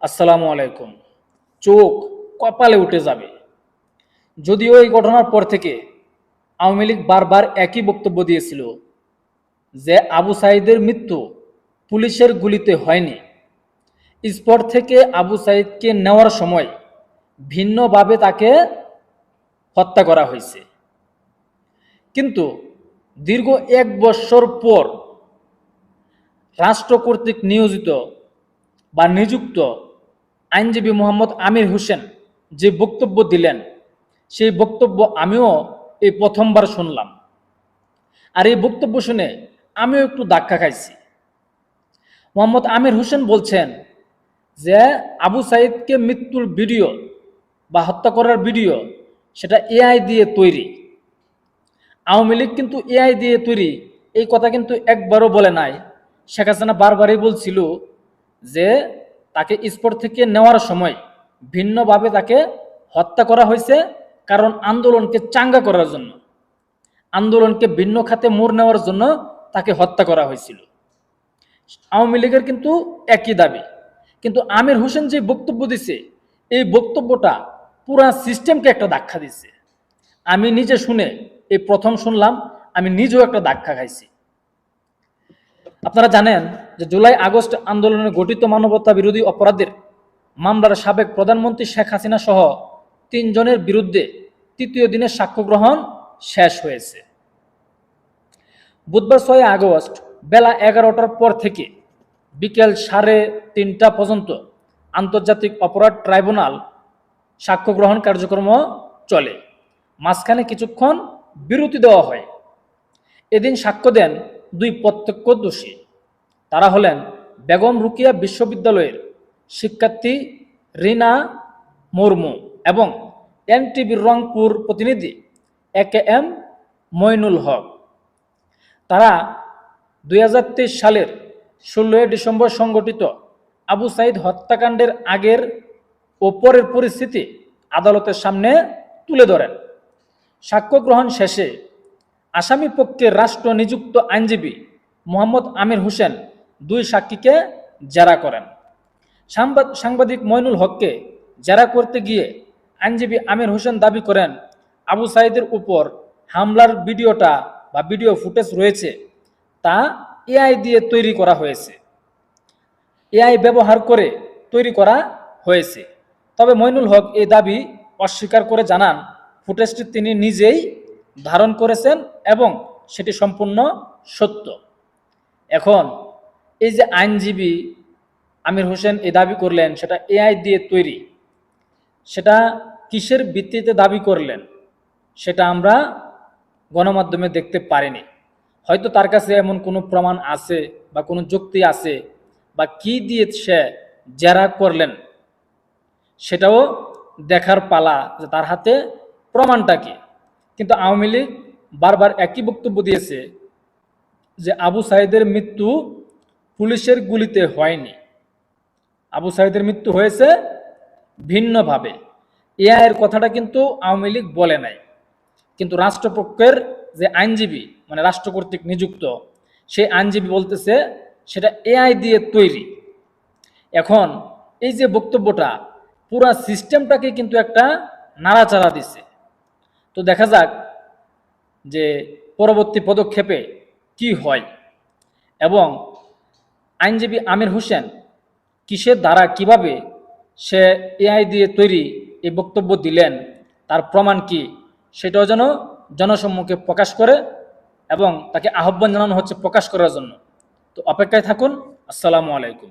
আসসালামু আলাইকুম। চোখ কপালে উঠে যাবে। যদিও এই ঘটনার পর থেকে আওয়ামী লীগ বারবার একই বক্তব্য দিয়েছিল যে আবু সাঈদের মৃত্যু পুলিশের গুলিতে হয়নি, স্পট থেকে আবু সাঈদকে নেওয়ার সময় ভিন্নভাবে তাকে হত্যা করা হয়েছে। কিন্তু দীর্ঘ 1 বছর পর রাষ্ট্র কর্তৃক নিয়োজিত বা নিযুক্ত আইনজীবী মোহাম্মদ আমির হোসেন যে বক্তব্য দিলেন, সেই বক্তব্য আমিও এই প্রথমবার শুনলাম। আর এই বক্তব্য শুনে আমিও একটু ধাক্কা খাইছি। মোহাম্মদ আমির হোসেন বলছেন যে আবু সাঈদকে মৃত্যুর ভিডিও বা হত্যা করার ভিডিও সেটা এআই দিয়ে তৈরি। আওয়ামী লীগ কিন্তু এআই দিয়ে তৈরি এই কথা কিন্তু একবারও বলে নাই। শেখ হাসিনা বারবারই বলছিল যে তাকে স্পট থেকে নেওয়ার সময় ভিন্নভাবে তাকে হত্যা করা হয়েছে, কারণ আন্দোলনকে চাঙ্গা করার জন্য, আন্দোলনকে ভিন্ন খাতে মোড় নেওয়ার জন্য তাকে হত্যা করা হয়েছিল। আওয়ামী লীগের কিন্তু একই দাবি। কিন্তু আমির হোসেন যে বক্তব্য দিছে, এই বক্তব্যটা পুরা সিস্টেমকে একটা ধাক্কা দিচ্ছে। আমি নিজে শুনে এই প্রথম শুনলাম, আমি নিজেও একটা ধাক্কা খাইছি। আপনারা জানেন যে জুলাই আগস্ট আন্দোলনে গঠিত মানবতা বিরোধী অপরাধের মামলার সাবেক প্রধানমন্ত্রী শেখ হাসিনা সহ 3 জনের বিরুদ্ধে তৃতীয় দিনের সাক্ষ্য গ্রহণ শেষ হয়েছে। বুধবার 6 আগস্ট বেলা 11টার পর থেকে বিকেল 3:30 পর্যন্ত আন্তর্জাতিক অপরাধ ট্রাইব্যুনাল সাক্ষ্য গ্রহণ কার্যক্রম চলে। মাঝখানে কিছুক্ষণ বিরতি দেওয়া হয়। এদিন সাক্ষ্য দেন 2 প্রত্যক্ষদর্শী। তারা হলেন বেগম রোকেয়া বিশ্ববিদ্যালয়ের শিক্ষার্থী রিনা মুর্মু এবং এনটিভির রংপুর প্রতিনিধি AKM মইনুল হক। তারা 2023 সালের 16 ডিসেম্বর সংগঠিত আবু সাঈদ হত্যাকাণ্ডের আগের ও পরের পরিস্থিতি আদালতের সামনে তুলে ধরেন। সাক্ষ্য গ্রহণ শেষে আসামি পক্ষে রাষ্ট্র নিযুক্ত আইনজীবী মোহাম্মদ আমির হোসেন 2 সাক্ষীকে জেরা করেন। সাংবাদিক মইনুল হককে জেরা করতে গিয়ে আইনজীবী আমির হোসেন দাবি করেন, আবু সাঈদের উপর হামলার ভিডিওটা বা ভিডিও ফুটেজ রয়েছে, তা এআই দিয়ে তৈরি করা হয়েছে, এআই ব্যবহার করে তৈরি করা হয়েছে। তবে মইনুল হক এই দাবি অস্বীকার করে জানান, ফুটেজটি তিনি নিজেই ধারণ করেছেন এবং সেটি সম্পূর্ণ সত্য। এখন এই যে আইনজীবী আমির হোসেন এই দাবি করলেন সেটা এআই দিয়ে তৈরি, সেটা কিসের ভিত্তিতে দাবি করলেন সেটা আমরা গণমাধ্যমে দেখতে পারিনি। হয়তো তার কাছে এমন কোনো প্রমাণ আছে বা কোনো যুক্তি আছে, বা কি দিয়ে সে জেরা করলেন সেটাও দেখার পালা যে তার হাতে প্রমাণটা কি। কিন্তু আওয়ামী লীগ বারবার একই বক্তব্য দিয়েছে যে আবু সাঈদের মৃত্যু পুলিশের গুলিতে হয়নি, আবু সাঈদের মৃত্যু হয়েছে ভিন্নভাবে। এআইয়ের কথাটা কিন্তু আওয়ামী লীগ বলে নাই। কিন্তু রাষ্ট্রপক্ষের যে আইনজীবী, মানে রাষ্ট্র কর্তৃক নিযুক্ত, সেই আইনজীবী বলতেছে সেটা এআই দিয়ে তৈরি। এখন এই যে বক্তব্যটা পুরা সিস্টেমটাকে কিন্তু একটা নাড়াচাড়া দিছে। তো দেখা যাক যে পরবর্তী পদক্ষেপে কি হয় এবং আইনজীবী আমির হোসেন কিসের দ্বারা কিভাবে সে এআই দিয়ে তৈরি এই বক্তব্য দিলেন, তার প্রমাণ কি, সেটাও যেন জনসম্মুখে প্রকাশ করে এবং তাকে আহ্বান জানানো হচ্ছে প্রকাশ করার জন্য। তো অপেক্ষায় থাকুন। আসসালামু আলাইকুম।